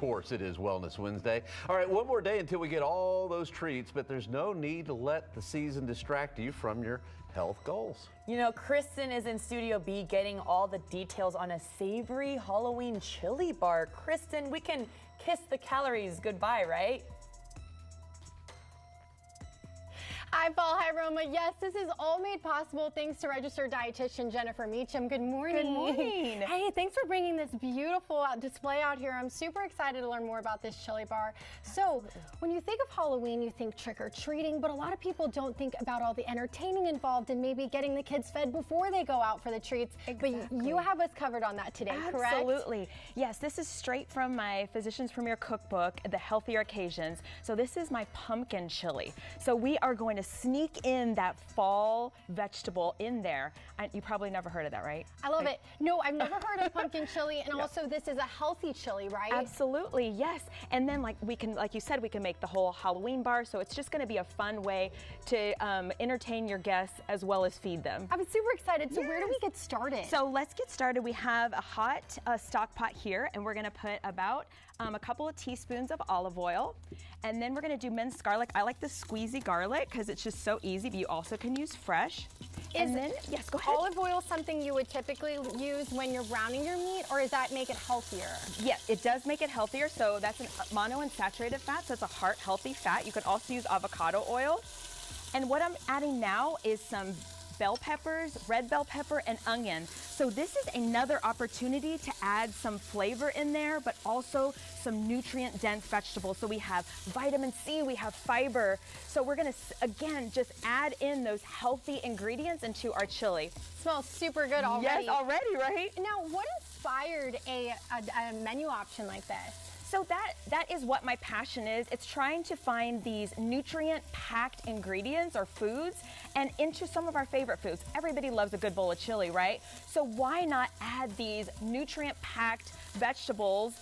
course, it is Wellness Wednesday. All right, one more day until we get all those treats, but there's no need to let the season distract you from your health goals. You know, Kristen is in Studio B getting all the details on a savory Halloween chili bar. Kristen, we can kiss the calories goodbye, right? Hi, Paul. Hi, Roma. Yes, this is all made possible thanks to registered dietitian Jennifer Meachum. Good morning. Good morning. Hey, thanks for bringing this beautiful display out here. I'm super excited to learn more about this chili bar. So, when you think of Halloween, you think trick-or-treating, but a lot of people don't think about all the entertaining involved and maybe getting the kids fed before they go out for the treats. Exactly. But you have us covered on that today, correct? Absolutely. Yes, this is straight from my Physician's Premier Cookbook, The Healthier Occasions. So this is my pumpkin chili. So we are going to sneak in that fall vegetable in there. You probably never heard of that, right? I love it. No, I've never heard of pumpkin chili, and also this is a healthy chili, right? Absolutely, yes. And then like you said, we can make the whole Halloween bar, so it's just gonna be a fun way to entertain your guests as well as feed them. I'm super excited. So where do we get started? So let's get started. We have a hot stock pot here, and we're gonna put about a couple of teaspoons of olive oil, and then we're gonna do minced garlic. I like the squeezy garlic because it's just so easy, but you also can use fresh. And then, yes, go ahead. Olive oil something you would typically use when you're browning your meat, or does that make it healthier? Yes, it does make it healthier. So that's a monounsaturated fat, so it's a heart-healthy fat. You could also use avocado oil. And what I'm adding now is some bell peppers, red bell pepper, and onion. So this is another opportunity to add some flavor in there, but also some nutrient-dense vegetables. So we have vitamin C, we have fiber. So we're gonna, again, just add in those healthy ingredients into our chili. Smells super good already. Yes, already, right? Now, what inspired a menu option like this? So that is what my passion is. It's trying to find these nutrient-packed ingredients or foods and into some of our favorite foods. Everybody loves a good bowl of chili, right? So why not add these nutrient-packed vegetables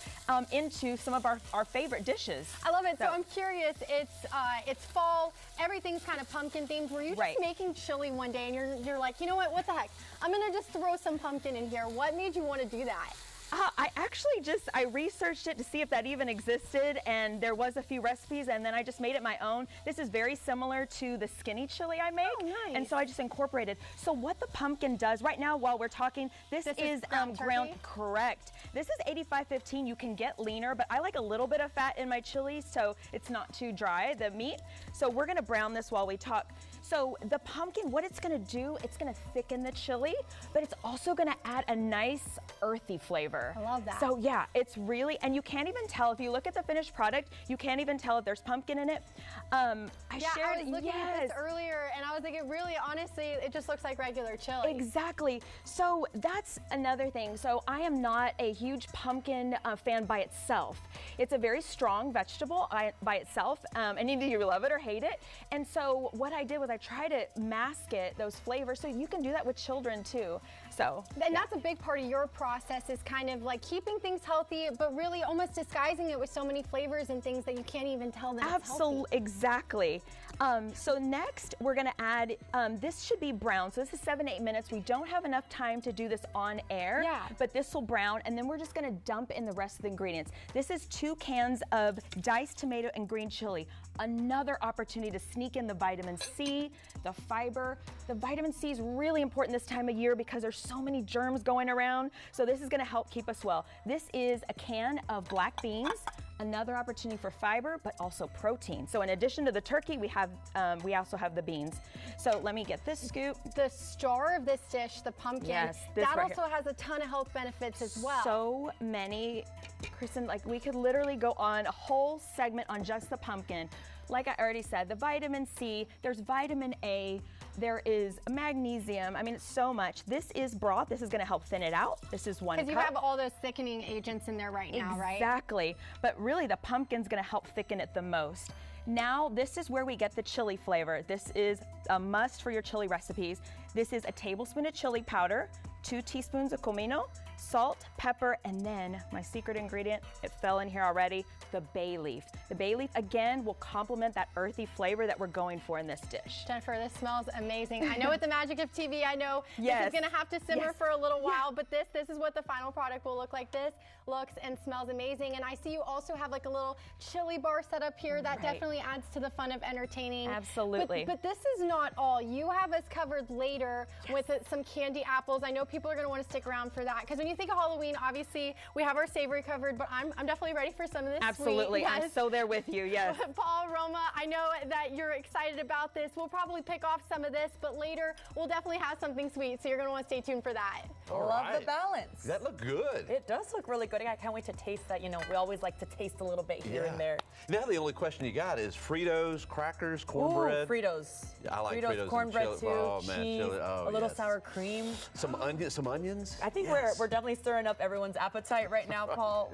into some of our favorite dishes? I love it. So I'm curious. It's fall. Everything's kind of pumpkin themed. Were you just making chili one day and you're like, you know what the heck? I'm gonna just throw some pumpkin in here. What made you want to do that? I actually I researched it to see if that even existed, and there was a few recipes, and then I just made it my own. This is very similar to the skinny chili I make. Oh, nice. And so I just incorporated. So what the pumpkin does right now while we're talking, this is ground, correct. This is 85-15. You can get leaner, but I like a little bit of fat in my chili, so it's not too dry, the meat. So we're gonna brown this while we talk. So the pumpkin, what it's gonna do, it's gonna thicken the chili, but it's also gonna add a nice earthy flavor. I love that. So yeah, it's really, and you can't even tell, if you look at the finished product, you can't even tell if there's pumpkin in it. I was looking at this earlier, and I was like, honestly, it just looks like regular chili. Exactly. So that's another thing. So I am not a huge pumpkin fan by itself. It's a very strong vegetable by itself, and either you love it or hate it. And so what I did was I tried to mask it, those flavors, so you can do that with children too. So, and that's a big part of your process, is kind of like keeping things healthy, but really almost disguising it with so many flavors and things that you can't even tell that it's healthy. Exactly. So next we're gonna add, this should be brown. So this is 7 to 8 minutes. We don't have enough time to do this on air, but this will brown, and then we're just gonna dump in the rest of the ingredients. This is 2 cans of diced tomato and green chili. Another opportunity to sneak in the vitamin C, the fiber. The vitamin C is really important this time of year because there's so many germs going around. So this is gonna help keep us well. This is a can of black beans, another opportunity for fiber, but also protein. So in addition to the turkey, we also have the beans. So let me get this scoop. The star of this dish, the pumpkin, that right also has a ton of health benefits as well. So many, Kristen, like we could literally go on a whole segment on just the pumpkin. Like I already said, the vitamin C, there's vitamin A, there is magnesium. I mean, it's so much. This is broth. This is going to help thin it out. This is 1 cup. Because you have all those thickening agents in there right now, right? Exactly. But really, the pumpkin's going to help thicken it the most. Now, this is where we get the chili flavor. This is a must for your chili recipes. This is a tablespoon of chili powder, 2 teaspoons of comino, salt, pepper, and then my secret ingredient, it fell in here already, the bay leaf. The bay leaf, again, will complement that earthy flavor that we're going for in this dish. Jennifer, this smells amazing. I know with the magic of TV, I know Yes. this is gonna have to simmer for a little while, but this is what the final product will look like. This looks and smells amazing. And I see you also have like a little chili bar set up here that definitely adds to the fun of entertaining. Absolutely. But this is not all. You have us covered later with some candy apples. I know people are gonna wanna stick around for that, because when you think of Halloween, obviously we have our savory covered, but I'm definitely ready for some of this Absolutely, sweet. I'm so there with you, yes. Paul, Roma, I know that you're excited about this. We'll probably pick off some of this, but later we'll definitely have something sweet, so you're gonna wanna stay tuned for that. Love the balance. That looked good. It does look really good. I can't wait to taste that. You know, we always like to taste a little bit here and there. Now the only question you got is Fritos, crackers, cornbread. Ooh, Fritos. I like Fritos and cornbread chili. too. Oh, man, cheese, chili. Oh, a little yes. sour cream. Some onions. I think we're definitely stirring up everyone's appetite right now, Paul.